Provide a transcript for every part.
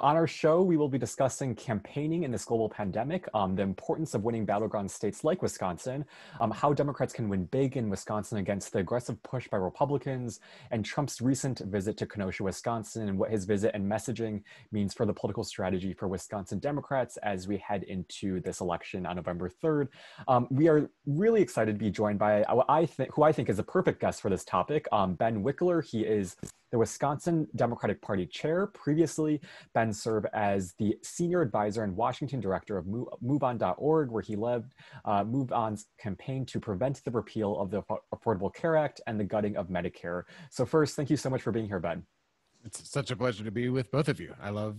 On our show, we will be discussing campaigning in this global pandemic, the importance of winning battleground states like Wisconsin, how Democrats can win big in Wisconsin against the aggressive push by Republicans, and Trump's recent visit to Kenosha, Wisconsin, and what his visit and messaging means for the political strategy for Wisconsin Democrats as we head into this election on November 3rd. We are really excited to be joined by who I think is a perfect guest for this topic, Ben Wickler. He is the Wisconsin Democratic Party chair. Previously, Ben served as the senior advisor and Washington director of MoveOn.org, where he led MoveOn's campaign to prevent the repeal of the Affordable Care Act and the gutting of Medicare. So first, thank you so much for being here, Ben. It's such a pleasure to be with both of you. I love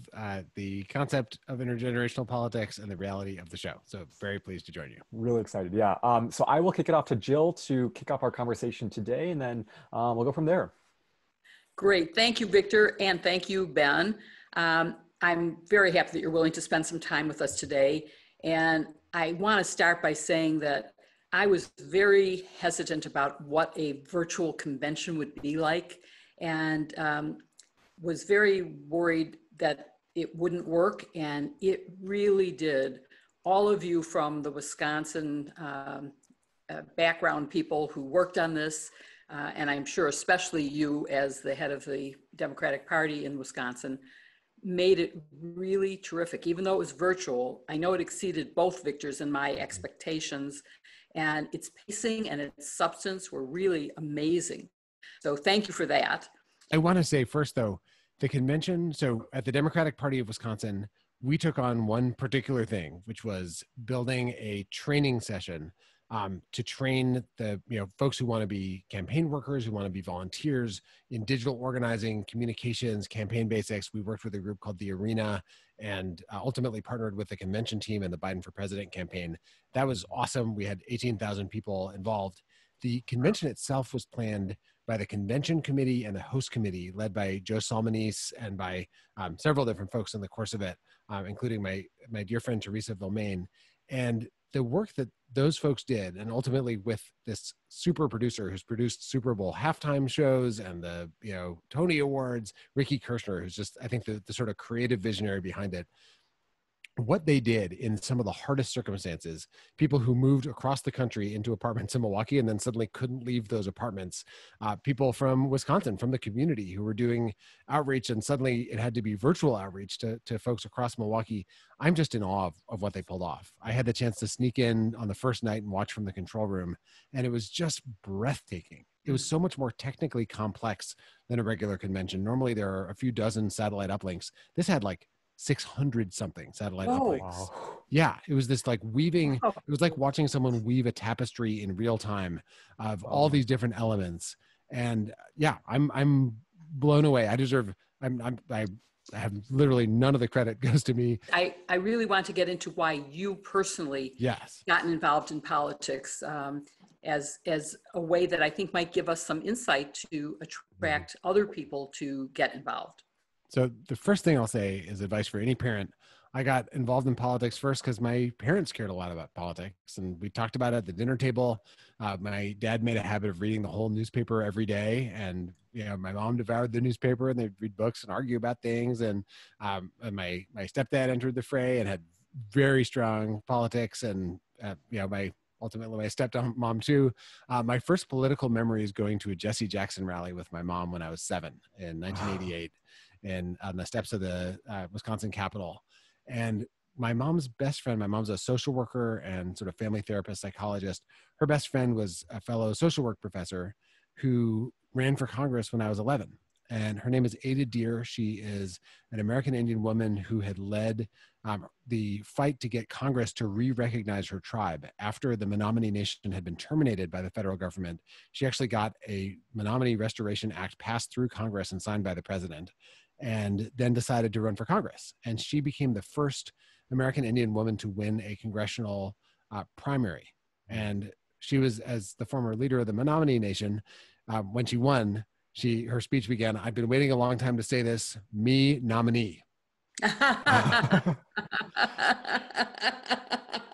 the concept of intergenerational politics and the reality of the show. So very pleased to join you. Really excited, yeah. So I will kick it off to Jill to kick off our conversation today, and then we'll go from there. Great. Thank you, Victor, and thank you, Ben. I'm very happy that you're willing to spend some time with us today. And I want to start by saying that I was very hesitant about what a virtual convention would be like, and was very worried that it wouldn't work, and it really did. All of you from the Wisconsin background people who worked on this, and I'm sure especially you as the head of the Democratic Party in Wisconsin, made it really terrific. Even though it was virtual, I know it exceeded both Victor's and my expectations, and its pacing and its substance were really amazing. So thank you for that. I want to say first, though, the convention, so at the Democratic Party of Wisconsin, we took on one particular thing, which was building a training session to train the folks who want to be campaign workers, who want to be volunteers in digital organizing, communications, campaign basics. We worked with a group called The Arena and ultimately partnered with the convention team and the Biden for President campaign. That was awesome. We had 18,000 people involved. The convention itself was planned by the convention committee and the host committee led by Joe Salmonese and by several different folks in the course of it, including my dear friend, Teresa Vilmain. And the work that those folks did, and ultimately with this super producer who's produced Super Bowl halftime shows and the Tony Awards, Ricky Kirshner, who's just, I think, the sort of creative visionary behind it. What they did in some of the hardest circumstances, people who moved across the country into apartments in Milwaukee and then suddenly couldn't leave those apartments, people from Wisconsin, from the community who were doing outreach, and suddenly it had to be virtual outreach to folks across Milwaukee. I'm just in awe of what they pulled off. I had the chance to sneak in on the first night and watch from the control room, and it was just breathtaking. It was so much more technically complex than a regular convention. Normally there are a few dozen satellite uplinks. This had like 600 something satellite uplinks. Wow. Yeah, it was this like weaving, it was like watching someone weave a tapestry in real time of all these different elements. And yeah, I'm blown away. I have literally none of the credit goes to me. I really want to get into why you personally gotten involved in politics as a way that I think might give us some insight to attract other people to get involved. So the first thing I'll say is advice for any parent. I got involved in politics first because my parents cared a lot about politics, and we talked about it at the dinner table. My dad made a habit of reading the whole newspaper every day, and my mom devoured the newspaper, and they'd read books and argue about things. And my stepdad entered the fray and had very strong politics, and ultimately my stepmom too. My first political memory is going to a Jesse Jackson rally with my mom when I was 7 in 1988. And on the steps of the Wisconsin Capitol. And my mom's best friend, my mom's a social worker and sort of family therapist, psychologist. Her best friend was a fellow social work professor who ran for Congress when I was 11. And her name is Ada Deer. She is an American Indian woman who had led the fight to get Congress to re-recognize her tribe. After the Menominee Nation had been terminated by the federal government, she actually got a Menominee Restoration Act passed through Congress and signed by the president, and then decided to run for Congress. And she became the first American Indian woman to win a congressional primary. And she was, as the former leader of the Menominee Nation, when she won, her speech began, "I've been waiting a long time to say this, me nominee."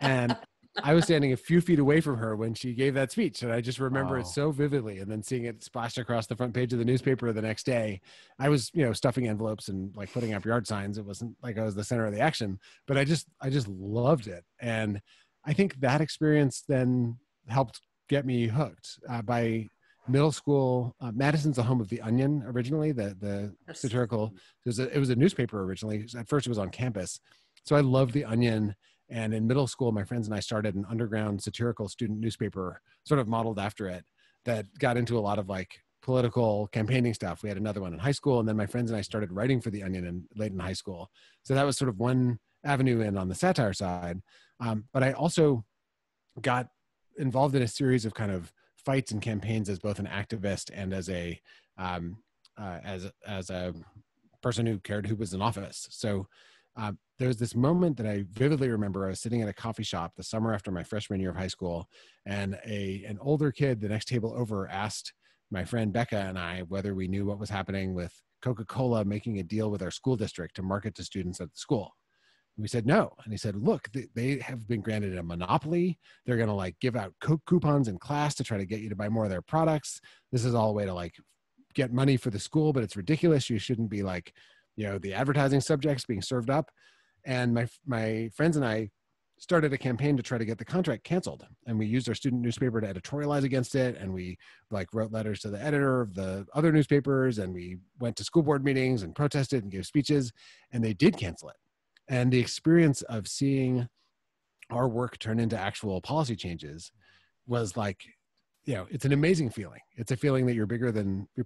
And I was standing a few feet away from her when she gave that speech, and I just remember it Wow. so vividly. And then seeing it splashed across the front page of the newspaper the next day, I was, stuffing envelopes and like putting up yard signs. It wasn't like I was the center of the action, but I just loved it. And I think that experience then helped get me hooked. By middle school, Madison's the home of The Onion originally, the Yes. satirical. It was a newspaper originally. At first, it was on campus, so I loved The Onion. And in middle school, my friends and I started an underground satirical student newspaper, sort of modeled after it, that got into a lot of like political campaigning stuff. We had another one in high school, and then my friends and I started writing for The Onion late in high school. So that was sort of one avenue in on the satire side. But I also got involved in a series of kind of fights and campaigns as both an activist and as a person who cared who was in office. So there was this moment that I vividly remember. I was sitting at a coffee shop the summer after my freshman year of high school, and an older kid the next table over asked my friend Becca and I whether we knew what was happening with Coca-Cola making a deal with our school district to market to students at the school. And we said no. And he said, look, they have been granted a monopoly. They're going to like give out Coke coupons in class to try to get you to buy more of their products. This is all a way to like get money for the school, but it's ridiculous. You shouldn't be like, the advertising subjects being served up. And my friends and I started a campaign to try to get the contract canceled. And we used our student newspaper to editorialize against it. And we like wrote letters to the editor of the other newspapers. And we went to school board meetings and protested and gave speeches, and they did cancel it. And the experience of seeing our work turn into actual policy changes was like, it's an amazing feeling. It's a feeling that you're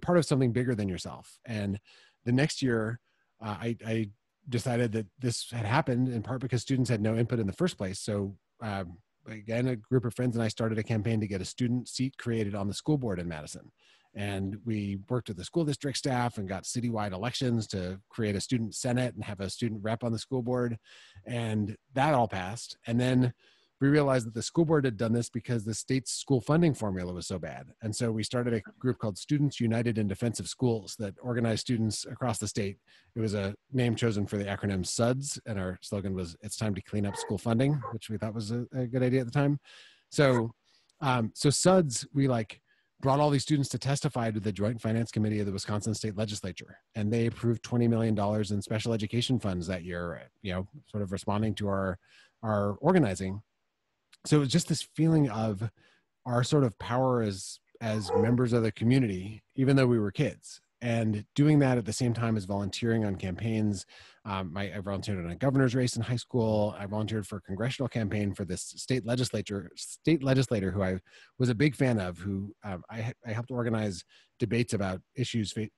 part of something bigger than yourself. And the next year, I decided that this had happened in part because students had no input in the first place. So again, a group of friends and I started a campaign to get a student seat created on the school board in Madison. And we worked with the school district staff and got citywide elections to create a student senate and have a student rep on the school board. And that all passed. And then we realized that the school board had done this because the state's school funding formula was so bad. And so we started a group called Students United in Defense of Schools that organized students across the state. It was a name chosen for the acronym SUDS, and our slogan was, "It's time to clean up school funding," which we thought was a good idea at the time. So SUDS, we like brought all these students to testify to the Joint Finance Committee of the Wisconsin State Legislature. And they approved $20 million in special education funds that year, sort of responding to our organizing. So it was just this feeling of our sort of power as members of the community, even though we were kids, and doing that at the same time as volunteering on campaigns. I volunteered in a governor's race in high school. I volunteered for a congressional campaign for this state legislator who I was a big fan of, who I helped organize debates about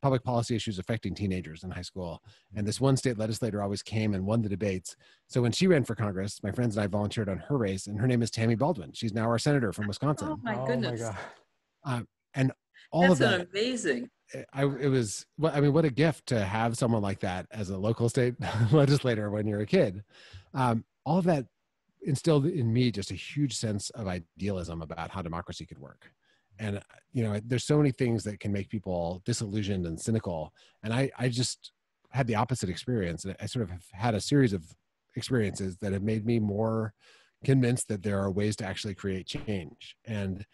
public policy issues affecting teenagers in high school. And this one state legislator always came and won the debates. So when she ran for Congress, my friends and I volunteered on her race, and her name is Tammy Baldwin. She's now our senator from Wisconsin. Oh my Oh goodness. my God. And all That's of that. an amazing. What a gift to have someone like that as a local state legislator when you're a kid. All of that instilled in me just a huge sense of idealism about how democracy could work. And, there's so many things that can make people disillusioned and cynical. And I just had the opposite experience. And I sort of have had a series of experiences that have made me more convinced that there are ways to actually create change. And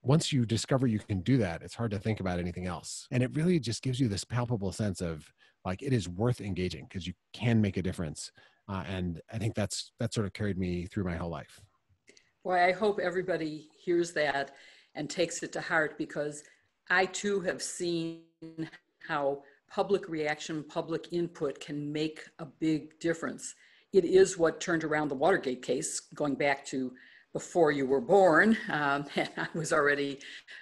once you discover you can do that, it's hard to think about anything else. And it really just gives you this palpable sense of like, it is worth engaging because you can make a difference. And I think that's sort of carried me through my whole life. Boy, I hope everybody hears that and takes it to heart, because I too have seen how public reaction, public input can make a big difference. It is what turned around the Watergate case, going back to before you were born, and I was already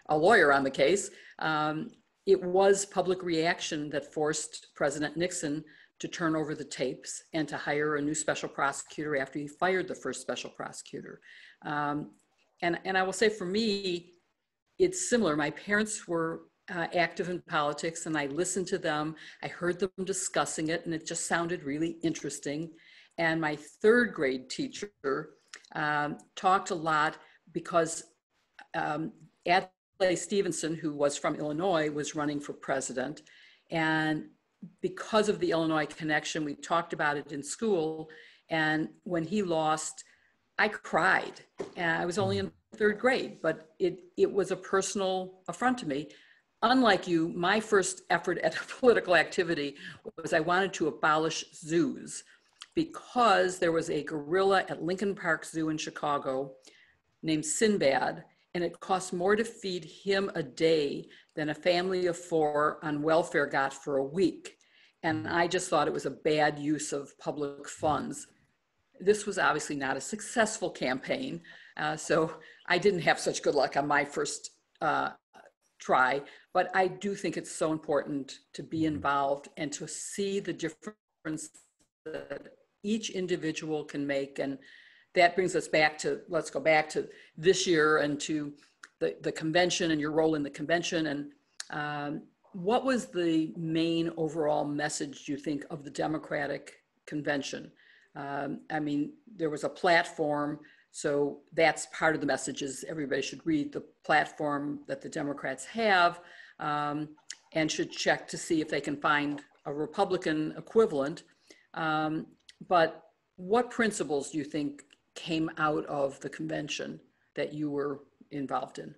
a lawyer on the case. It was public reaction that forced President Nixon to turn over the tapes and to hire a new special prosecutor after he fired the first special prosecutor. And I will say, for me, it's similar. My parents were active in politics, and I listened to them. I heard them discussing it, and it just sounded really interesting. And my third grade teacher talked a lot because Adlai Stevenson, who was from Illinois, was running for president. And because of the Illinois connection, we talked about it in school. And when he lost, I cried. And I was only in third grade, but it was a personal affront to me. Unlike you, my first effort at a political activity was I wanted to abolish zoos because there was a gorilla at Lincoln Park Zoo in Chicago named Sinbad, and it cost more to feed him a day than a family of 4 on welfare got for a week. And I just thought it was a bad use of public funds. This was obviously not a successful campaign, so I didn't have such good luck on my first try, but I do think it's so important to be involved and to see the difference that each individual can make. And that brings us back to, let's go back to this year and to the convention and your role in the convention. And what was the main overall message, do you think, of the Democratic convention? I mean, there was a platform, so that's part of the message is everybody should read the platform that the Democrats have and should check to see if they can find a Republican equivalent. But what principles do you think came out of the convention that you were involved in?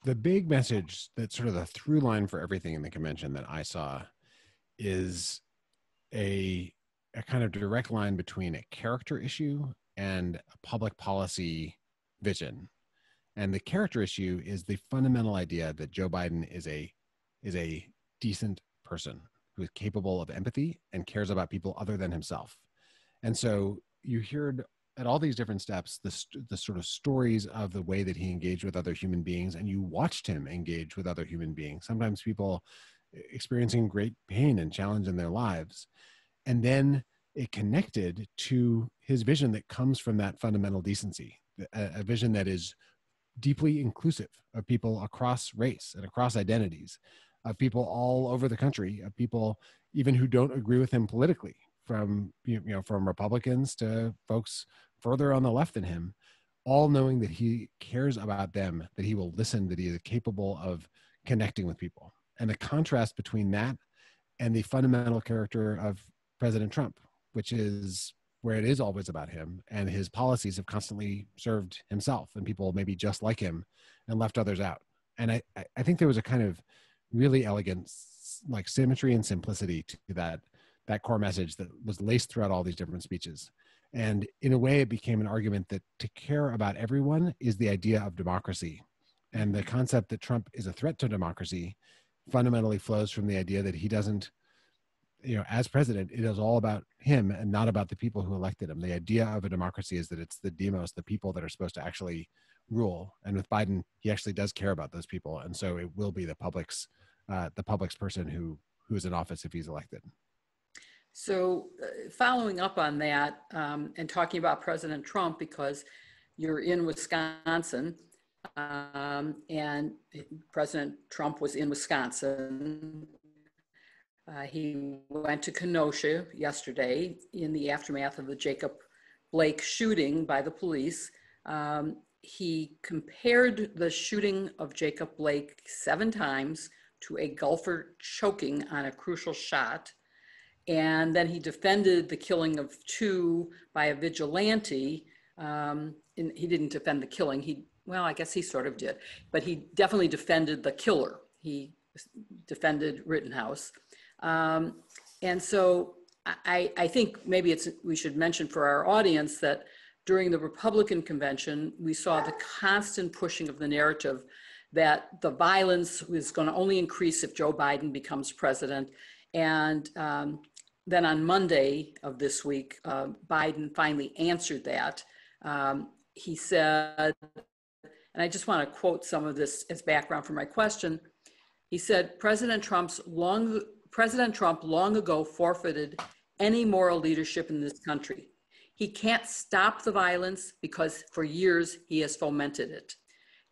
The big message that's sort of the through line for everything in the convention that I saw is a kind of direct line between a character issue and a public policy vision. And the character issue is the fundamental idea that Joe Biden is a decent person who is capable of empathy and cares about people other than himself. And so you heard at all these different steps, the sort of stories of the way that he engaged with other human beings, and you watched him engage with other human beings, sometimes people experiencing great pain and challenge in their lives. And then it connected to his vision that comes from that fundamental decency, a vision that is deeply inclusive of people across race and across identities, of people all over the country, of people even who don't agree with him politically, from from Republicans to folks further on the left than him, all knowing that he cares about them, that he will listen, that he is capable of connecting with people. And the contrast between that and the fundamental character of President Trump, which is where it is always about him, and his policies have constantly served himself and people maybe just like him and left others out. And I think there was a kind of really elegant like symmetry and simplicity to that core message that was laced throughout all these different speeches. And in a way, it became an argument that to care about everyone is the idea of democracy. And the concept that Trump is a threat to democracy fundamentally flows from the idea that he doesn't, as president, it is all about him and not about the people who elected him. The idea of a democracy is that it's the demos, the people that are supposed to actually rule. And with Biden, he actually does care about those people. And so it will be the public's person who is in office if he's elected. So following up on that and talking about President Trump, because you're in Wisconsin and President Trump was in Wisconsin. He went to Kenosha yesterday in the aftermath of the Jacob Blake shooting by the police. He compared the shooting of Jacob Blake 7 times to a golfer choking on a crucial shot. And then he defended the killing of 2 by a vigilante. And he didn't defend the killing. Well, I guess he sort of did, but he definitely defended the killer. He defended Rittenhouse. And so I think maybe we should mention for our audience that during the Republican convention, we saw the constant pushing of the narrative that the violence was going to only increase if Joe Biden becomes president. And then on Monday of this week, Biden finally answered that. He said, and I just want to quote some of this as background for my question. He said, President Trump long ago forfeited any moral leadership in this country. He can't stop the violence because for years he has fomented it.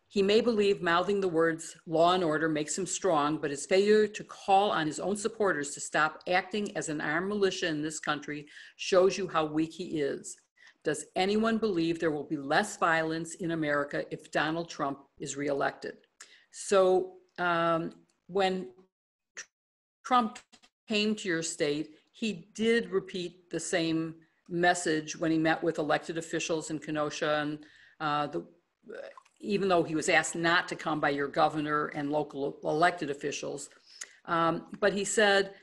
He may believe mouthing the words law and order makes him strong, but his failure to call on his own supporters to stop acting as an armed militia in this country shows you how weak he is. Does anyone believe there will be less violence in America if Donald Trump is reelected? So when Trump came to your state, he did repeat the same message when he met with elected officials in Kenosha, and even though he was asked not to come by your governor and local elected officials, but he said,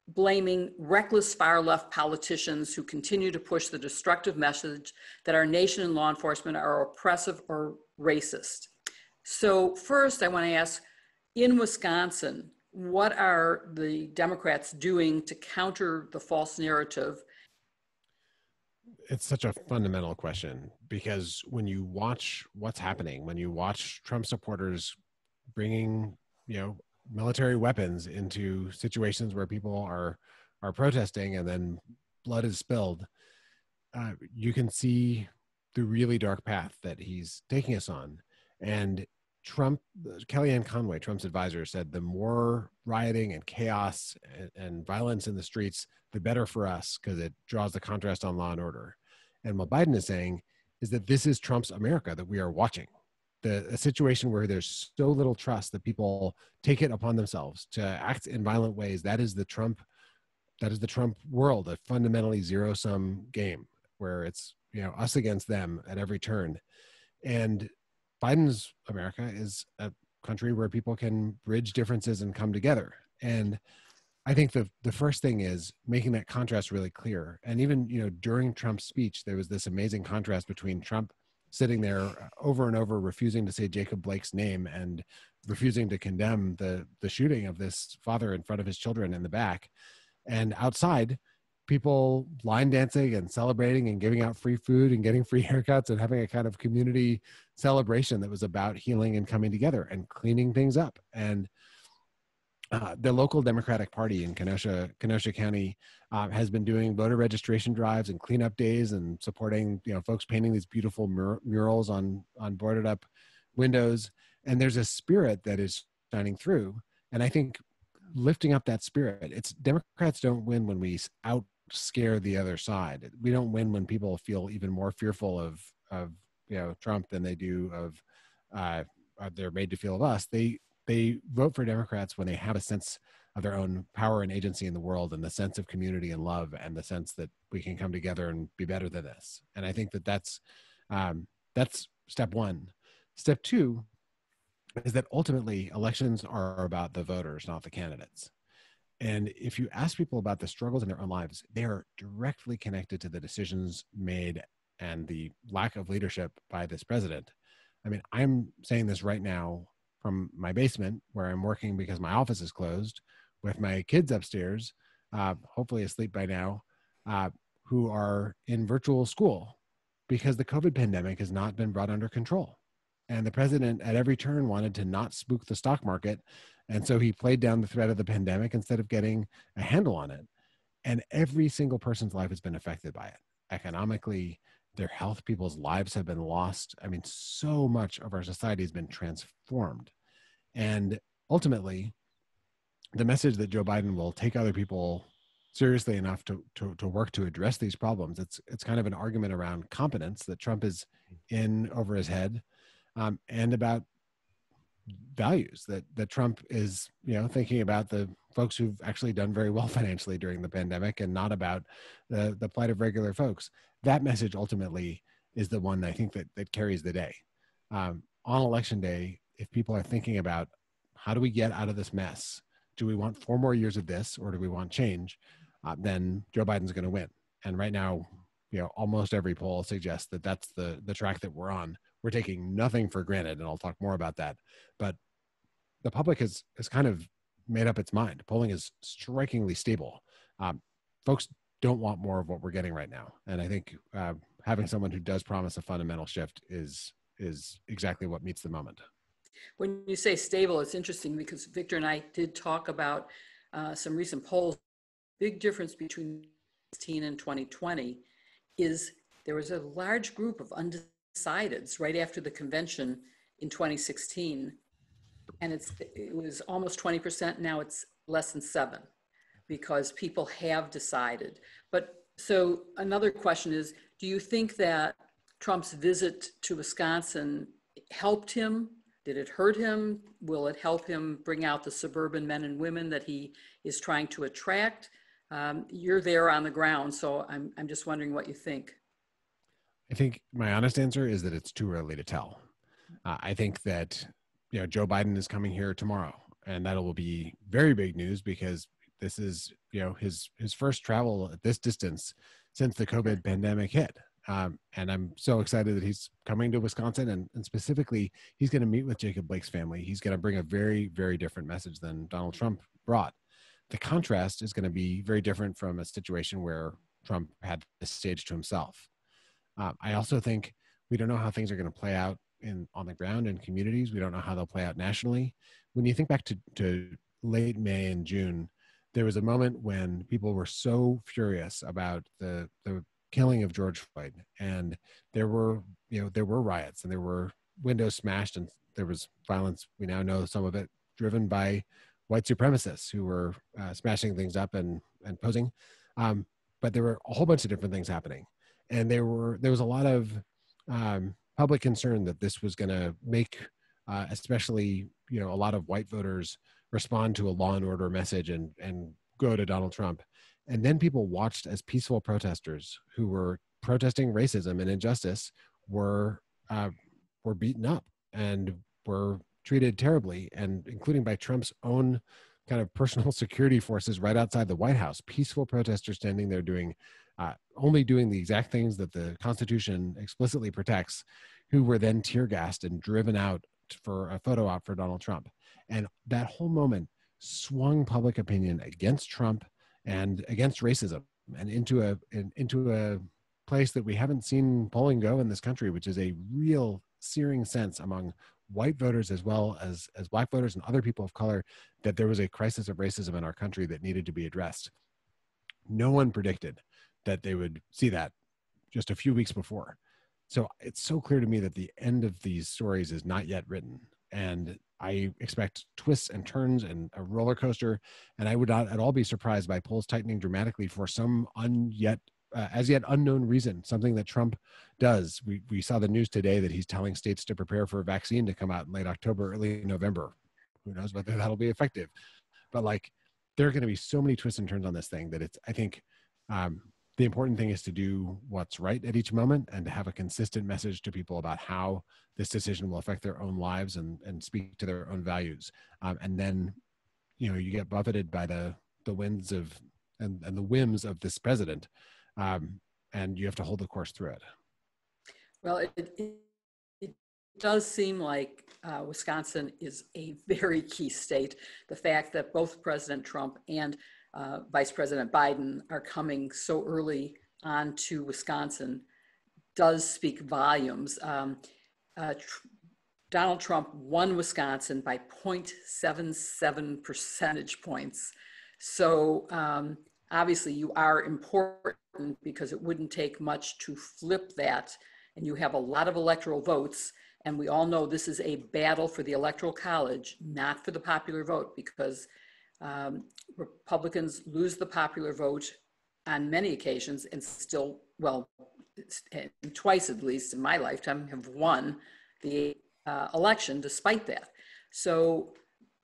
blaming reckless far-left politicians who continue to push the destructive message that our nation and law enforcement are oppressive or racist. So first, I want to ask, in Wisconsin, what are the Democrats doing to counter the false narrative? It's such a fundamental question, because when you watch what's happening, when you watch Trump supporters bringing, military weapons into situations where people are protesting and then blood is spilled, you can see the really dark path that he's taking us on. And Kellyanne Conway, Trump's advisor, said the more rioting and chaos and violence in the streets, the better for us, because it draws the contrast on law and order. And what Biden is saying is that this is Trump's America that we are watching. A situation where there's so little trust that people take it upon themselves to act in violent ways. That is the Trump world, a fundamentally zero-sum game where it's, us against them at every turn. And Biden's America is a country where people can bridge differences and come together. And I think the first thing is making that contrast really clear. And even, during Trump's speech, there was this amazing contrast between Trump sitting there over and over, refusing to say Jacob Blake's name and refusing to condemn the shooting of this father in front of his children in the back. And outside, people line dancing and celebrating and giving out free food and getting free haircuts and having a kind of community celebration that was about healing and coming together and cleaning things up. And the local Democratic Party in Kenosha County has been doing voter registration drives and cleanup days and supporting, folks painting these beautiful murals on boarded up windows. And there's a spirit that is shining through. And I think lifting up that spirit, Democrats don't win when we out scare the other side. We don't win when people feel even more fearful of Trump than they do of they're made to feel of us. They vote for Democrats when they have a sense of their own power and agency in the world, and the sense of community and love, and the sense that we can come together and be better than this. And I think that's step one. Step two is that ultimately elections are about the voters, not the candidates. And if you ask people about the struggles in their own lives, they are directly connected to the decisions made and the lack of leadership by this president. I mean, I'm saying this right now from my basement, where I'm working because my office is closed, with my kids upstairs, hopefully asleep by now, who are in virtual school because the COVID pandemic has not been brought under control. And the president at every turn wanted to not spook the stock market. And so he played down the threat of the pandemic instead of getting a handle on it. And every single person's life has been affected by it. Economically, their health, people's lives have been lost. I mean, so much of our society has been transformed. And ultimately, the message that Joe Biden will take other people seriously enough to work to address these problems, it's kind of an argument around competence that Trump is in over his head, and about values that Trump is, thinking about the folks who've actually done very well financially during the pandemic, and not about the plight of regular folks. That message ultimately is the one I think that carries the day. On election day, if people are thinking about how do we get out of this mess, do we want 4 more years of this, or do we want change, then Joe Biden's going to win. And right now, almost every poll suggests that that's the track that we're on. We're taking nothing for granted, and I'll talk more about that. But the public has kind of made up its mind. Polling is strikingly stable. Folks don't want more of what we're getting right now. And I think having someone who does promise a fundamental shift is exactly what meets the moment. When you say stable, it's interesting because Victor and I did talk about some recent polls. Big difference between 2016 and 2020 is there was a large group of undecideds right after the convention in 2016. And it was almost 20%. Now it's less than 7%, because people have decided. But so another question is, do you think that Trump's visit to Wisconsin helped him? Did it hurt him? Will it help him bring out the suburban men and women that he is trying to attract? You're there on the ground, so I'm just wondering what you think. I think my honest answer is that it's too early to tell. I think that Joe Biden is coming here tomorrow, and that will be very big news because this is his first travel at this distance since the COVID pandemic hit. And I'm so excited that he's coming to Wisconsin, and specifically, he's going to meet with Jacob Blake's family. He's going to bring a very, very different message than Donald Trump brought. The contrast is going to be very different from a situation where Trump had the stage to himself. I also think we don't know how things are going to play out on the ground in communities. We don't know how they'll play out nationally. When you think back to late May and June, there was a moment when people were so furious about the killing of George Floyd, and there were riots, and there were windows smashed, and there was violence. We now know some of it driven by white supremacists who were smashing things up and posing. But there were a whole bunch of different things happening, and there was a lot of public concern that this was going to make, especially a lot of white voters respond to a law and order message and go to Donald Trump. And then people watched as peaceful protesters who were protesting racism and injustice were beaten up and were treated terribly, and including by Trump's own kind of personal security forces right outside the White House. Peaceful protesters standing there only doing the exact things that the Constitution explicitly protects, who were then tear gassed and driven out for a photo op for Donald Trump. And that whole moment swung public opinion against Trump and against racism, and into a place that we haven't seen polling go in this country, which is a real searing sense among white voters as well as black voters and other people of color that there was a crisis of racism in our country that needed to be addressed. No one predicted that they would see that just a few weeks before. So it's so clear to me that the end of these stories is not yet written. And I expect twists and turns and a roller coaster. And I would not at all be surprised by polls tightening dramatically for some as yet unknown reason, something that Trump does. We saw the news today that he's telling states to prepare for a vaccine to come out in late October, early November. Who knows whether that'll be effective. But there are going to be so many twists and turns on this thing that I think the important thing is to do what's right at each moment and to have a consistent message to people about how this decision will affect their own lives and speak to their own values. And then, you get buffeted by the winds of and the whims of this president. And you have to hold the course through it. Well, it does seem like Wisconsin is a very key state. The fact that both President Trump and Vice President Biden are coming so early on to Wisconsin does speak volumes. Donald Trump won Wisconsin by 0.77 percentage points. So obviously you are important because it wouldn't take much to flip that. And you have a lot of electoral votes. And we all know this is a battle for the Electoral College, not for the popular vote, because Republicans lose the popular vote on many occasions and still, twice at least in my lifetime, have won the election despite that. So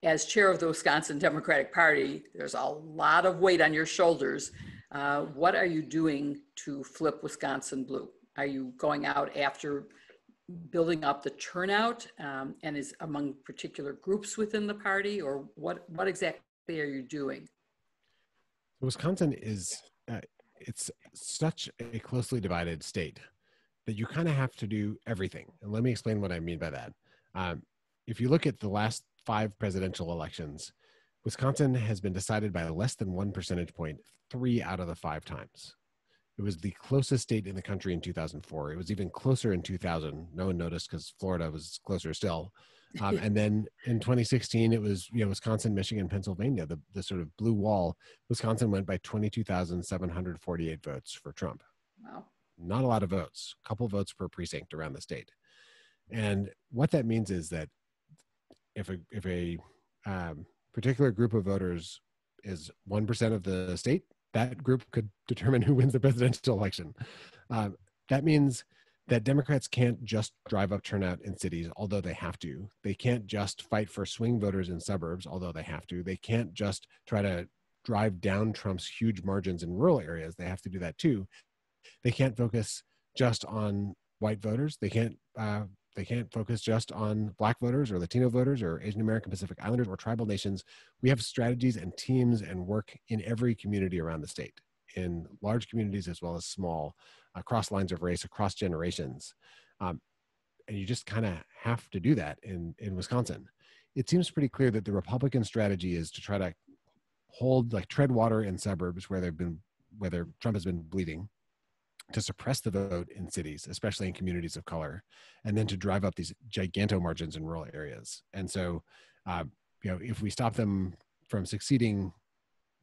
as chair of the Wisconsin Democratic Party, there's a lot of weight on your shoulders. What are you doing to flip Wisconsin blue? Are you going out after building up the turnout and is among particular groups within the party, or what exactly are you doing? Wisconsin is, it's such a closely divided state that you kind of have to do everything. And let me explain what I mean by that. If you look at the last 5 presidential elections, Wisconsin has been decided by less than 1 percentage point 3 out of the 5 times. It was the closest state in the country in 2004. It was even closer in 2000. No one noticed because Florida was closer still. And then in 2016, it was Wisconsin, Michigan, Pennsylvania, the sort of blue wall. Wisconsin went by 22,748 votes for Trump. Wow. Not a lot of votes, a couple votes per precinct around the state. And what that means is that if a particular group of voters is 1% of the state, that group could determine who wins the presidential election. That means that Democrats can't just drive up turnout in cities, although they have to. They can't just fight for swing voters in suburbs, although they have to. They can't just try to drive down Trump's huge margins in rural areas, they have to do that too. They can't focus just on white voters. They can't focus just on Black voters or Latino voters or Asian American, Pacific Islanders or tribal nations. We have strategies and teams and work in every community around the state, in large communities as well as small, across lines of race, across generations. And you just kind of have to do that in Wisconsin. It seems pretty clear that the Republican strategy is to try to tread water in suburbs where Trump has been bleeding, to suppress the vote in cities, especially in communities of color, and then to drive up these giganto margins in rural areas. And so, if we stop them from succeeding,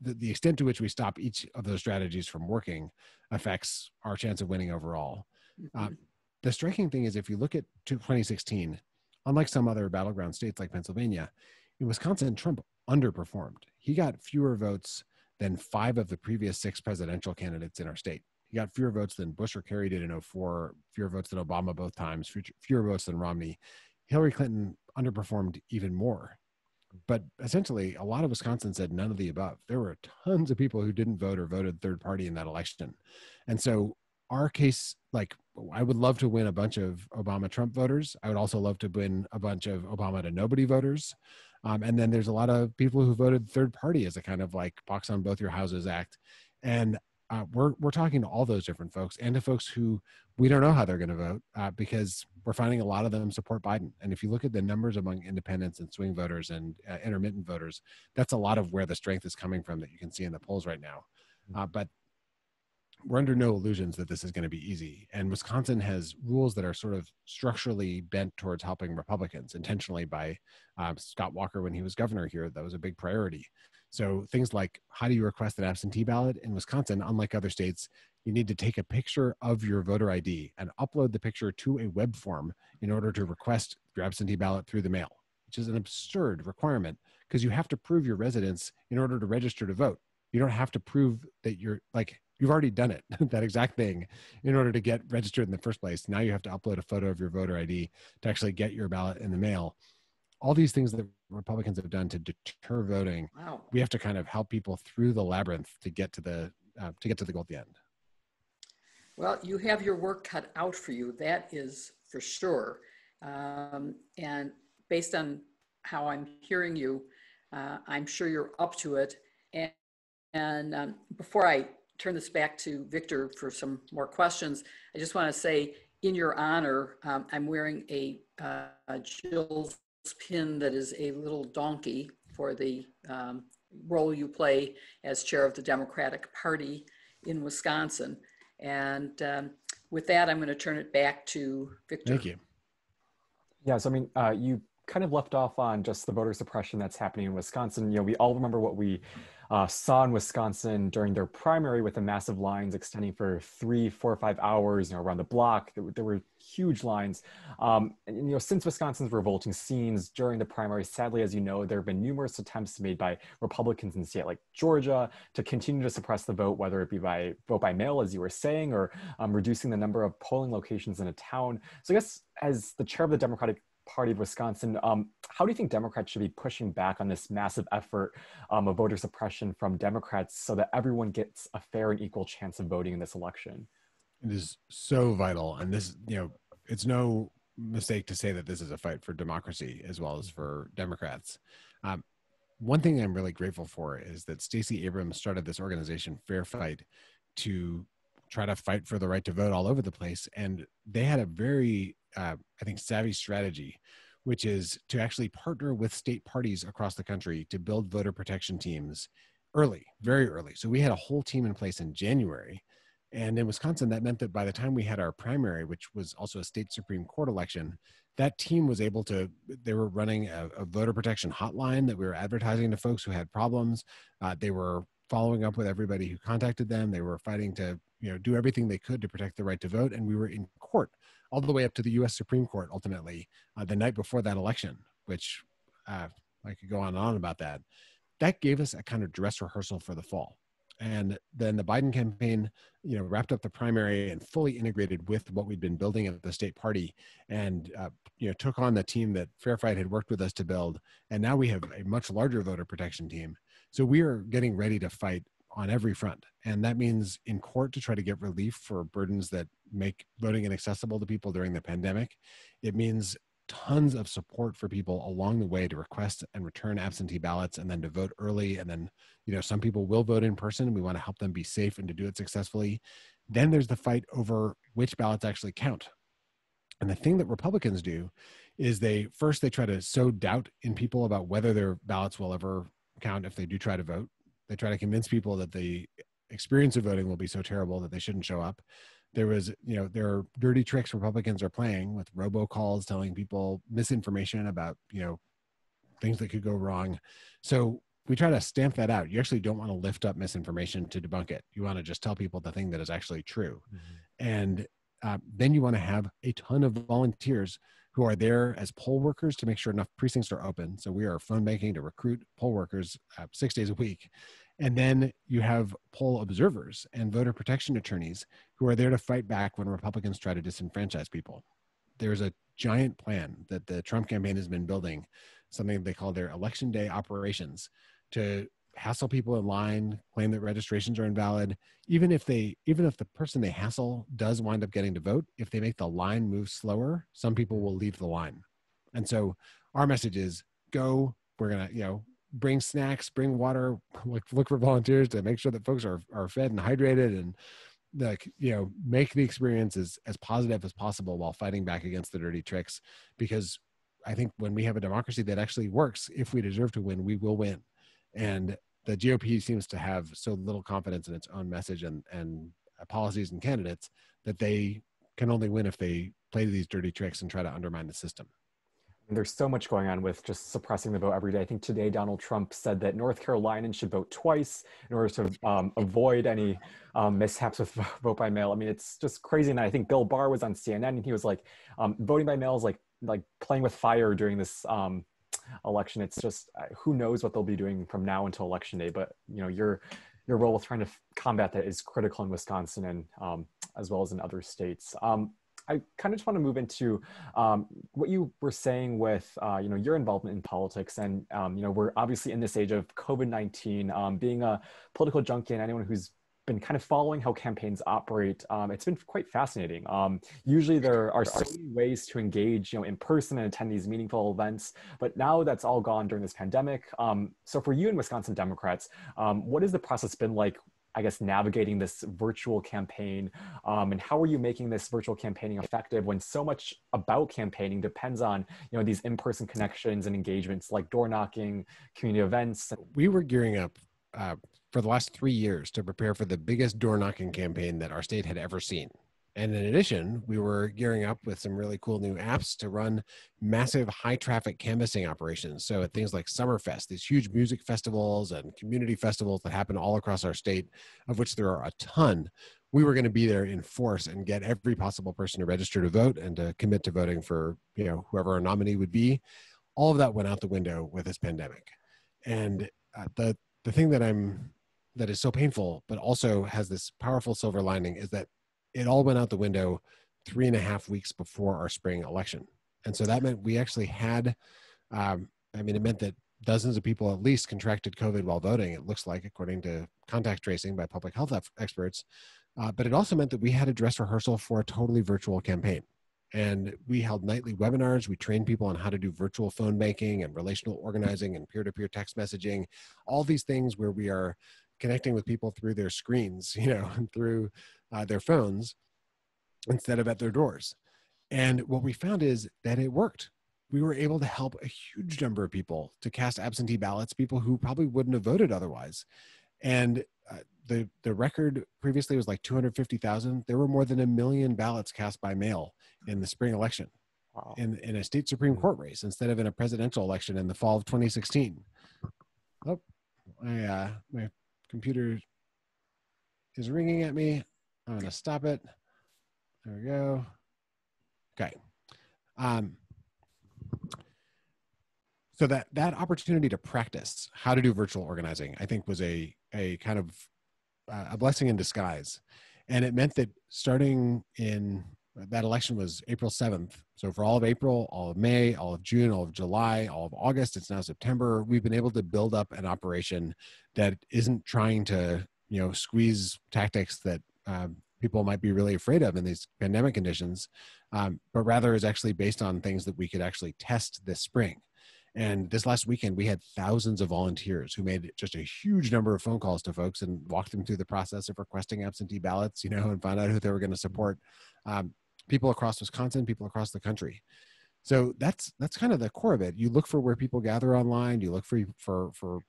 the extent to which we stop each of those strategies from working affects our chance of winning overall. The striking thing is, if you look at 2016, unlike some other battleground states like Pennsylvania, in Wisconsin, Trump underperformed. He got fewer votes than 5 of the previous 6 presidential candidates in our state. He got fewer votes than Bush or Kerry did in 2004, fewer votes than Obama both times, fewer votes than Romney. Hillary Clinton underperformed even more. But essentially, a lot of Wisconsin said none of the above. There were tons of people who didn't vote or voted third party in that election. And so our case, I would love to win a bunch of Obama-Trump voters. I would also love to win a bunch of Obama to nobody voters. And then there's a lot of people who voted third party as a kind of pox on both your houses act. And we're talking to all those different folks and to folks who we don't know how they're going to vote because we're finding a lot of them support Biden. And if you look at the numbers among independents and swing voters and intermittent voters, that's a lot of where the strength is coming from that you can see in the polls right now. But we're under no illusions that this is going to be easy. And Wisconsin has rules that are sort of structurally bent towards helping Republicans, intentionally by Scott Walker when he was governor here. That was a big priority. So things like, how do you request an absentee ballot? In Wisconsin, unlike other states, you need to take a picture of your voter ID and upload the picture to a web form in order to request your absentee ballot through the mail, which is an absurd requirement because you have to prove your residence in order to register to vote. You don't have to prove that you've already done it, that exact thing, in order to get registered in the first place. Now you have to upload a photo of your voter ID to actually get your ballot in the mail. All these things that Republicans have done to deter voting, Wow. We have to kind of help people through the labyrinth to get to the goal at the end. Well, you have your work cut out for you. That is for sure. And based on how I'm hearing you, I'm sure you're up to it. And before I turn this back to Victor for some more questions, I just want to say, in your honor, I'm wearing a Jill's pin that is a little donkey for the role you play as chair of the Democratic Party in Wisconsin. And with that, I'm going to turn it back to Victor. Thank you. Yeah, so you kind of left off on just the voter suppression that's happening in Wisconsin. We all remember what we saw in Wisconsin during their primary with the massive lines extending for 3, 4, 5 hours, around the block. There were huge lines. And, since Wisconsin's revolting scenes during the primary, sadly, as you know, there have been numerous attempts made by Republicans in states like Georgia to continue to suppress the vote, whether it be by vote by mail, as you were saying, or reducing the number of polling locations in a town. So I guess as the chair of the Democratic Party of Wisconsin, how do you think Democrats should be pushing back on this massive effort of voter suppression from Democrats so that everyone gets a fair and equal chance of voting in this election? It is so vital. And this, it's no mistake to say that this is a fight for democracy as well as for Democrats. One thing I'm really grateful for is that Stacey Abrams started this organization, Fair Fight, to try to fight for the right to vote all over the place. And they had a very, savvy strategy, which is to actually partner with state parties across the country to build voter protection teams early, very early. So we had a whole team in place in January. And in Wisconsin, that meant that by the time we had our primary, which was also a state Supreme Court election, that team was able to, they were running a voter protection hotline that we were advertising to folks who had problems. They were following up with everybody who contacted them. They were fighting to do everything they could to protect the right to vote. And we were in court all the way up to the U.S. Supreme Court, ultimately, the night before that election, which I could go on and on about that. That gave us a kind of dress rehearsal for the fall. And then the Biden campaign, wrapped up the primary and fully integrated with what we'd been building at the state party and, took on the team that Fair Fight had worked with us to build. And now we have a much larger voter protection team. So we are getting ready to fight on every front. And that means in court to try to get relief for burdens that make voting inaccessible to people during the pandemic. It means tons of support for people along the way to request and return absentee ballots and then to vote early. And then, some people will vote in person and we want to help them be safe and to do it successfully. Then there's the fight over which ballots actually count. And the thing that Republicans do is they try to sow doubt in people about whether their ballots will ever count if they do try to vote. They try to convince people that the experience of voting will be so terrible that they shouldn't show up. There are dirty tricks Republicans are playing with robocalls telling people misinformation about, things that could go wrong. So we try to stamp that out. You actually don't want to lift up misinformation to debunk it. You want to just tell people the thing that is actually true. Mm-hmm. And then you want to have a ton of volunteers who are there as poll workers to make sure enough precincts are open. So we are phone banking to recruit poll workers 6 days a week. And then you have poll observers and voter protection attorneys who are there to fight back when Republicans try to disenfranchise people. There's a giant plan that the Trump campaign has been building, something they call their election day operations, to hassle people in line, claim that registrations are invalid. Even if the person they hassle does wind up getting to vote, if they make the line move slower, some people will leave the line. And so our message is go. We're going to, bring snacks, bring water, look for volunteers to make sure that folks are fed and hydrated, and make the experience as positive as possible while fighting back against the dirty tricks. Because I think when we have a democracy that actually works, if we deserve to win, we will win. And the GOP seems to have so little confidence in its own message and policies and candidates that they can only win if they play these dirty tricks and try to undermine the system. There's so much going on with just suppressing the vote every day. I think today Donald Trump said that North Carolinians should vote twice in order to avoid any mishaps with vote by mail. I mean, it's just crazy. And I think Bill Barr was on CNN and he was like, voting by mail is like playing with fire during this election. It's just, who knows what they'll be doing from now until election day. But your role with trying to combat that is critical in Wisconsin and as well as in other states. I kind of just want to move into what you were saying with your involvement in politics, and we're obviously in this age of COVID-19. Being a political junkie and anyone who's been kind of following how campaigns operate, it's been quite fascinating. Usually there are so many ways to engage, in person and attend these meaningful events, but now that's all gone during this pandemic. So for you and Wisconsin Democrats, what has the process been like, I guess, navigating this virtual campaign, and how are you making this virtual campaigning effective when so much about campaigning depends on, these in-person connections and engagements like door knocking, community events? We were gearing up for the last 3 years to prepare for the biggest door knocking campaign that our state had ever seen. And in addition, we were gearing up with some really cool new apps to run massive high traffic canvassing operations. So at things like Summerfest, these huge music festivals and community festivals that happen all across our state, of which there are a ton, we were going to be there in force and get every possible person to register to vote and to commit to voting for, whoever our nominee would be. All of that went out the window with this pandemic. And the thing that is so painful, but also has this powerful silver lining, is that it all went out the window 3.5 weeks before our spring election. And so that meant we actually had, it meant that dozens of people at least contracted COVID while voting, it looks like, according to contact tracing by public health experts. But it also meant that we had a dress rehearsal for a totally virtual campaign. And we held nightly webinars. We trained people on how to do virtual phone banking and relational organizing and peer-to-peer text messaging, all these things where we are connecting with people through their screens, through their phones instead of at their doors. And what we found is that it worked. We were able to help a huge number of people to cast absentee ballots, people who probably wouldn't have voted otherwise. And the record previously was like 250,000. There were more than 1 million ballots cast by mail in the spring election. Wow. in a state Supreme Court race instead of in a presidential election in the fall of 2016. Oh, my computer is ringing at me. I'm going to stop it. There we go. Okay. So that opportunity to practice how to do virtual organizing, I think, was a kind of a blessing in disguise. And it meant that starting in that election was April 7th. So for all of April, all of May, all of June, all of July, all of August, it's now September, we've been able to build up an operation that isn't trying to, squeeze tactics that people might be really afraid of in these pandemic conditions, but rather is actually based on things that we could actually test this spring. And this last weekend, we had thousands of volunteers who made just a huge number of phone calls to folks and walked them through the process of requesting absentee ballots, and found out who they were going to support. People across Wisconsin, people across the country. So that's kind of the core of it. You look for where people gather online. You look for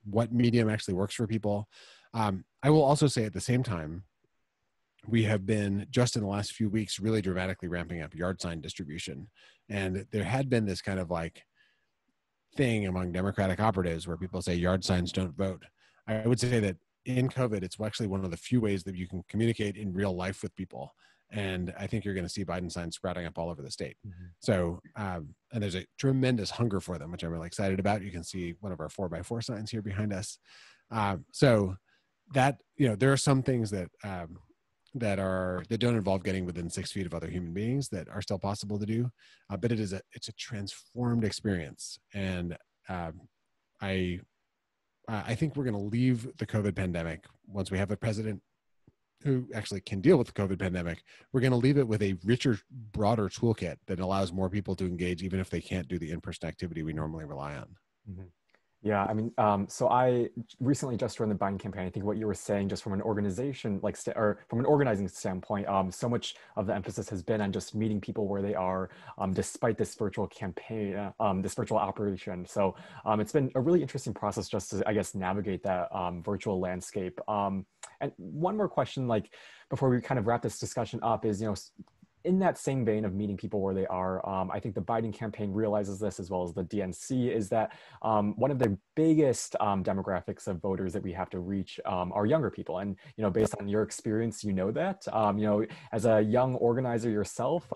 what medium actually works for people. I will also say at the same time, we have been just in the last few weeks really dramatically ramping up yard sign distribution. And there had been this kind of like thing among Democratic operatives where people say yard signs don't vote. I would say that in COVID, it's actually one of the few ways that you can communicate in real life with people. And I think you're going to see Biden signs sprouting up all over the state. Mm-hmm. So, and there's a tremendous hunger for them, which I'm really excited about. You can see one of our 4x4 signs here behind us. So that, there are some things that don't involve getting within 6 feet of other human beings that are still possible to do, but it's a transformed experience. And I think we're going to leave the COVID pandemic once we have a president who actually can deal with the COVID pandemic. We're going to leave it with a richer, broader toolkit that allows more people to engage, even if they can't do the in-person activity we normally rely on. Mm-hmm. Yeah, I mean, so I recently just ran the Biden campaign. I think what you were saying, just from an organization, or from an organizing standpoint, so much of the emphasis has been on just meeting people where they are, despite this virtual campaign, this virtual operation. So it's been a really interesting process just to, I guess, navigate that virtual landscape. And one more question, like before we kind of wrap this discussion up, is in that same vein of meeting people where they are, I think the Biden campaign realizes this, as well as the DNC, is that one of the biggest demographics of voters that we have to reach are younger people. And, based on your experience, that, as a young organizer yourself,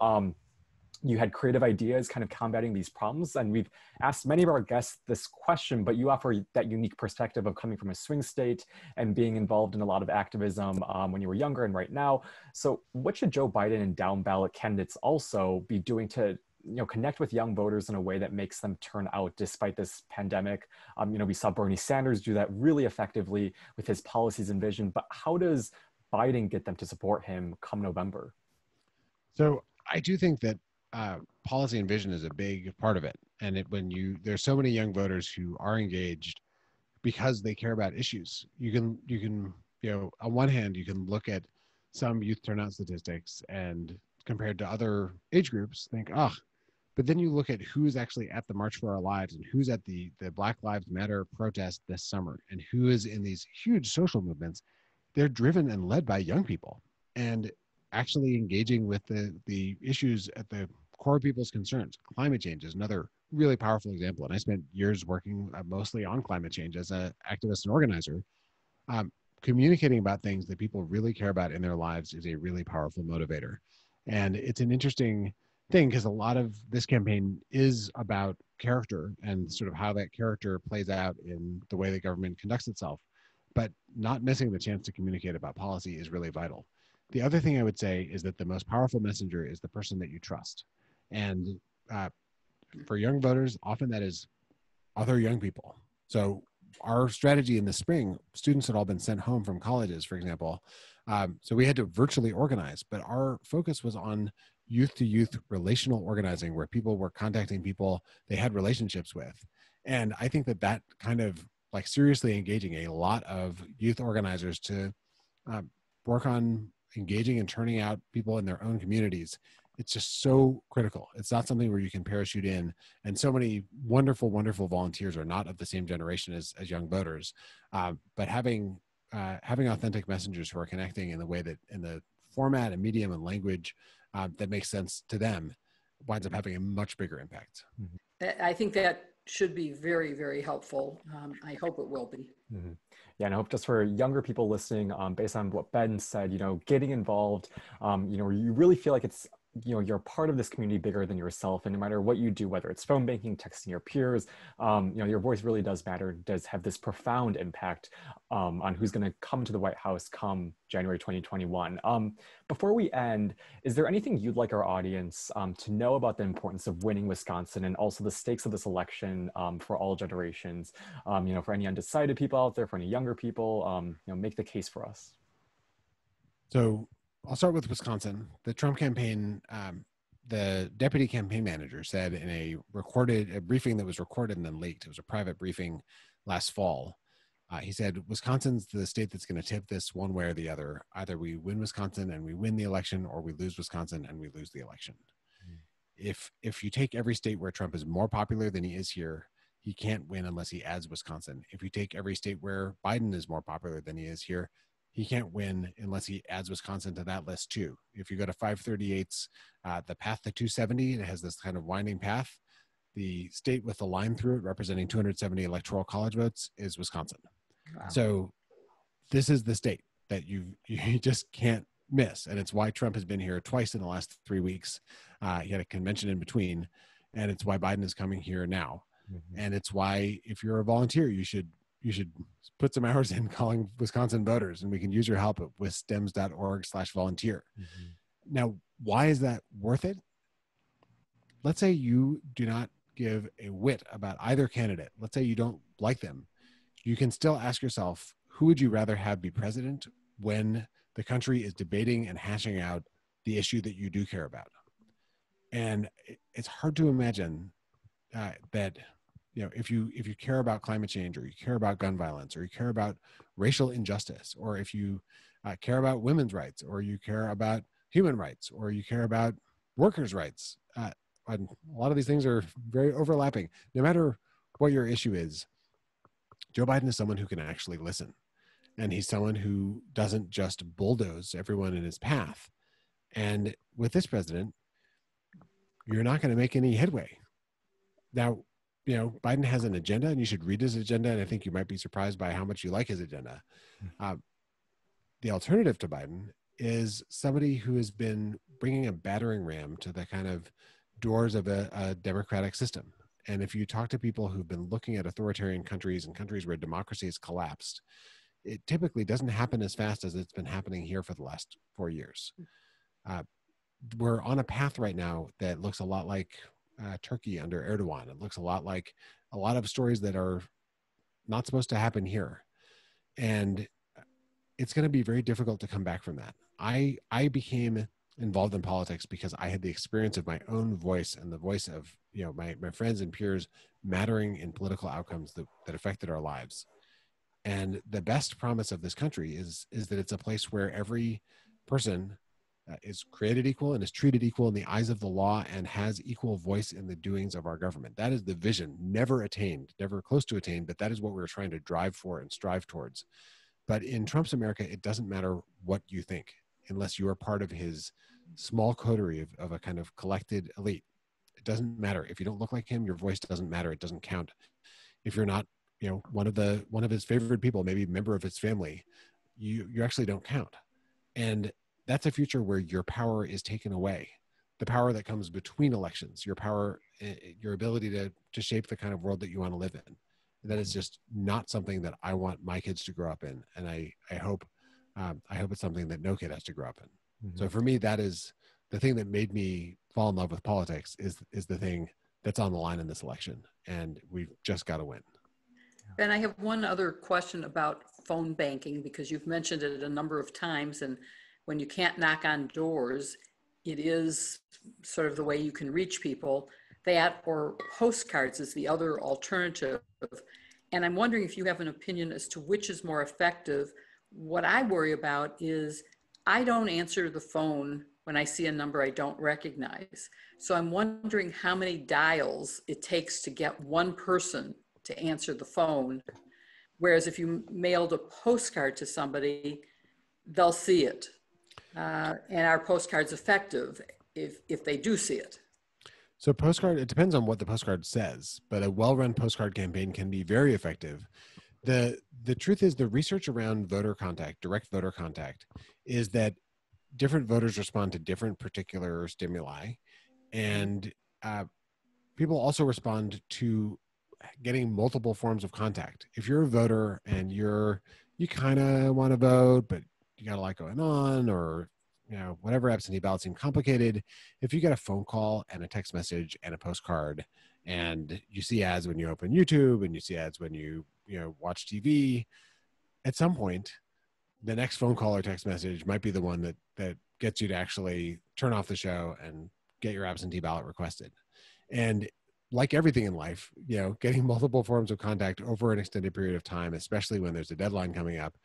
you had creative ideas kind of combating these problems. And we've asked many of our guests this question, but you offer that unique perspective of coming from a swing state and being involved in a lot of activism when you were younger and right now. So what should Joe Biden and down ballot candidates also be doing to connect with young voters in a way that makes them turn out despite this pandemic? We saw Bernie Sanders do that really effectively with his policies and vision, but how does Biden get them to support him come November? So I do think that policy and vision is a big part of it. And there's so many young voters who are engaged because they care about issues. You can, on one hand, you can look at some youth turnout statistics and compared to other age groups think, but then you look at who's actually at the March for Our Lives and who's at the Black Lives Matter protest this summer and who is in these huge social movements. They're driven and led by young people and actually engaging with the issues at the core of people's concerns. Climate change is another really powerful example. And I spent years working mostly on climate change as an activist and organizer. Communicating about things that people really care about in their lives is a really powerful motivator. And it's an interesting thing because a lot of this campaign is about character and sort of how that character plays out in the way the government conducts itself. But not missing the chance to communicate about policy is really vital. The other thing I would say is that the most powerful messenger is the person that you trust. And for young voters, often that is other young people. So our strategy in the spring, students had all been sent home from colleges, for example. So we had to virtually organize, but our focus was on youth-to-youth relational organizing, where people were contacting people they had relationships with. And I think that kind of like seriously engaging a lot of youth organizers to work on engaging and turning out people in their own communities. It's just so critical. It's not something where you can parachute in. And so many wonderful, wonderful volunteers are not of the same generation as young voters. But having authentic messengers who are connecting in the way that in the format and medium and language that makes sense to them winds up having a much bigger impact. I think that should be very, very helpful. I hope it will be. Mm-hmm. Yeah, and I hope just for younger people listening, based on what Ben said, getting involved, you really feel like it's you're part of this community bigger than yourself, and no matter what you do, whether it's phone banking, texting your peers, your voice really does matter, does have this profound impact on who's going to come to the White House come January 2021. Before we end, is there anything you'd like our audience to know about the importance of winning Wisconsin and also the stakes of this election for all generations? For any undecided people out there, for any younger people, make the case for us. So I'll start with Wisconsin. The Trump campaign, the deputy campaign manager said in a briefing that was recorded and then leaked, it was a private briefing last fall. He said, Wisconsin's the state that's going to tip this one way or the other. Either we win Wisconsin and we win the election, or we lose Wisconsin and we lose the election. If you take every state where Trump is more popular than he is here, he can't win unless he adds Wisconsin. If you take every state where Biden is more popular than he is here, he can't win unless he adds Wisconsin to that list too. If you go to 538's, the path to 270, it has this kind of winding path. The state with the line through it representing 270 electoral college votes is Wisconsin. Wow. So this is the state that you just can't miss. And it's why Trump has been here twice in the last 3 weeks. He had a convention in between, and it's why Biden is coming here now. Mm-hmm. And it's why, if you're a volunteer, you should put some hours in calling Wisconsin voters, and we can use your help at wisdems.org/volunteer. Mm-hmm. Now, why is that worth it? Let's say you do not give a whit about either candidate. Let's say you don't like them. You can still ask yourself, who would you rather have be president when the country is debating and hashing out the issue that you do care about? And it's hard to imagine that, if you care about climate change, or you care about gun violence, or you care about racial injustice, or if you care about women's rights, or you care about human rights, or you care about workers' rights, and a lot of these things are very overlapping. No matter what your issue is, Joe Biden is someone who can actually listen. And he's someone who doesn't just bulldoze everyone in his path. And with this president, you're not going to make any headway. Now, Biden has an agenda, and you should read his agenda, and I think you might be surprised by how much you like his agenda. The alternative to Biden is somebody who has been bringing a battering ram to the kind of doors of a democratic system. And if you talk to people who've been looking at authoritarian countries and countries where democracy has collapsed, it typically doesn't happen as fast as it's been happening here for the last 4 years. We're on a path right now that looks a lot like Turkey under Erdogan. It looks a lot like a lot of stories that are not supposed to happen here. And it's going to be very difficult to come back from that. I became involved in politics because I had the experience of my own voice and the voice of my friends and peers mattering in political outcomes that affected our lives. And the best promise of this country is that it's a place where every person is created equal and is treated equal in the eyes of the law and has equal voice in the doings of our government. That is the vision, never attained, never close to attained, but that is what we're trying to drive for and strive towards. But in Trump's America, it doesn't matter what you think, unless you are part of his small coterie of a kind of collected elite. It doesn't matter. If you don't look like him, your voice doesn't matter. It doesn't count. If you're not, one of his favorite people, maybe a member of his family, you actually don't count. And that's a future where your power is taken away. The power that comes between elections, your power, your ability to shape the kind of world that you want to live in. That is just not something that I want my kids to grow up in. And I hope it's something that no kid has to grow up in. Mm-hmm. So for me, that is the thing that made me fall in love with politics, is the thing that's on the line in this election. And we've just got to win. Ben, I have one other question about phone banking, because you've mentioned it a number of times. And when you can't knock on doors, it is sort of the way you can reach people. That or postcards is the other alternative. And I'm wondering if you have an opinion as to which is more effective. What I worry about is I don't answer the phone when I see a number I don't recognize. So I'm wondering how many dials it takes to get one person to answer the phone. Whereas if you mailed a postcard to somebody, they'll see it. And our postcard's effective if they do see it. So it depends on what the postcard says, but a well-run postcard campaign can be very effective. The truth is, the research around voter contact, direct voter contact, is that different voters respond to different particular stimuli, and people also respond to getting multiple forms of contact. If you're a voter and you kind of want to vote, but you got a lot going on, or whatever, absentee ballots seem complicated. If you get a phone call and a text message and a postcard, and you see ads when you open YouTube, and you see ads when you watch TV, at some point, the next phone call or text message might be the one that gets you to actually turn off the show and get your absentee ballot requested. And like everything in life, getting multiple forms of contact over an extended period of time, especially when there's a deadline coming up,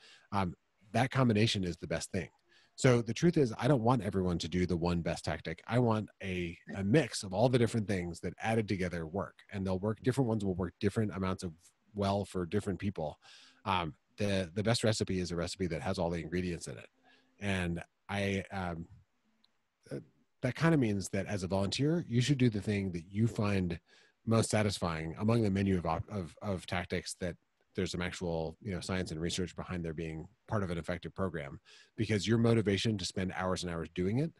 that combination is the best thing. So the truth is, I don't want everyone to do the one best tactic. I want a mix of all the different things that added together work, and they'll work. Different ones will work different amounts of well for different people. The best recipe is a recipe that has all the ingredients in it. And that kind of means that as a volunteer, you should do the thing that you find most satisfying among the menu of tactics that there's some actual science and research behind there being part of an effective program, because your motivation to spend hours and hours doing it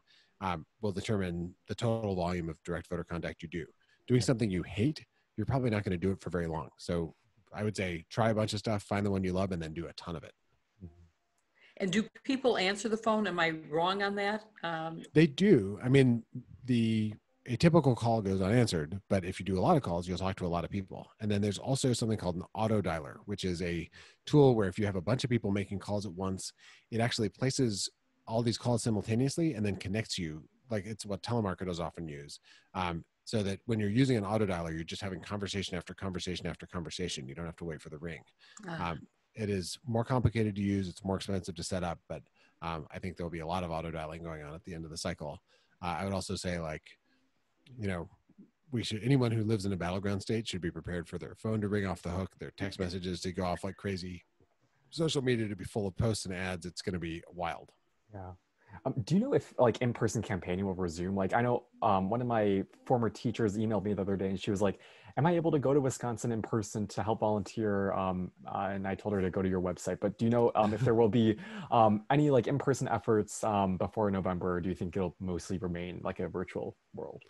will determine the total volume of direct voter contact you do. Doing something you hate, you're probably not going to do it for very long. So I would say try a bunch of stuff, find the one you love, and then do a ton of it. And do people answer the phone? Am I wrong on that? They do. I mean, a typical call goes unanswered, but if you do a lot of calls, you'll talk to a lot of people. And then there's also something called an auto dialer, which is a tool where if you have a bunch of people making calls at once, it actually places all these calls simultaneously and then connects you. Like, it's what telemarketers often use. So that when you're using an auto dialer, you're just having conversation after conversation after conversation. You don't have to wait for the ring. It is more complicated to use. It's more expensive to set up, but I think there'll be a lot of auto dialing going on at the end of the cycle. I would also say, anyone who lives in a battleground state should be prepared for their phone to ring off the hook, their text messages to go off like crazy, social media to be full of posts and ads. It's going to be wild. Yeah. Do you know if in-person campaigning will resume? I know one of my former teachers emailed me the other day, and she was like, am I able to go to Wisconsin in person to help volunteer? And I told her to go to your website. But do you know if there will be any in-person efforts before November, or do you think it'll mostly remain like a virtual world?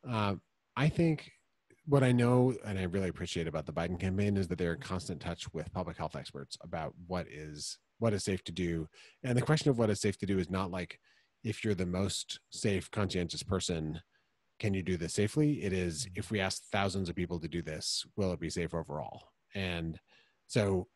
I think what I know, and I really appreciate about the Biden campaign, is that they're in constant touch with public health experts about what is safe to do. And the question of what is safe to do is not like, if you're the most safe, conscientious person, can you do this safely? It is, if we ask thousands of people to do this, will it be safe overall? And so,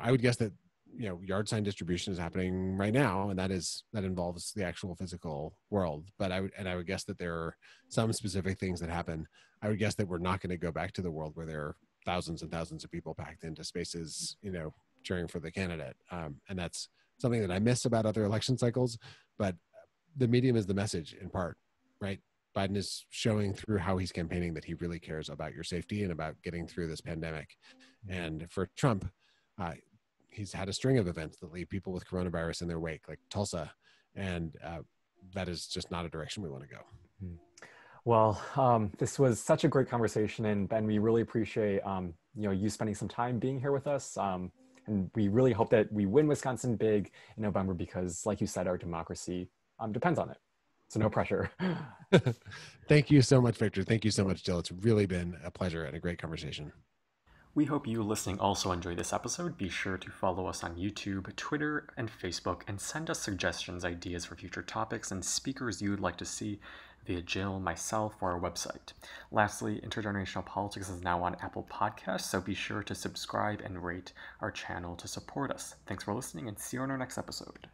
I would guess that, yard sign distribution is happening right now, and that involves the actual physical world. But I would guess that there are some specific things that happen. I would guess that we're not going to go back to the world where there are thousands and thousands of people packed into spaces, cheering for the candidate. And that's something that I miss about other election cycles, but the medium is the message in part, right? Biden is showing through how he's campaigning that he really cares about your safety and about getting through this pandemic. And for Trump, he's had a string of events that leave people with coronavirus in their wake, like Tulsa. And that is just not a direction we want to go. Well, this was such a great conversation. And Ben, we really appreciate, you spending some time being here with us. And we really hope that we win Wisconsin big in November, because like you said, our democracy depends on it. So no pressure. Thank you so much, Victor. Thank you so much, Jill. It's really been a pleasure and a great conversation. We hope you listening also enjoyed this episode. Be sure to follow us on YouTube, Twitter, and Facebook, and send us suggestions, ideas for future topics, and speakers you would like to see via Jill, myself, or our website. Lastly, Intergenerational Politics is now on Apple Podcasts, so be sure to subscribe and rate our channel to support us. Thanks for listening, and see you on our next episode.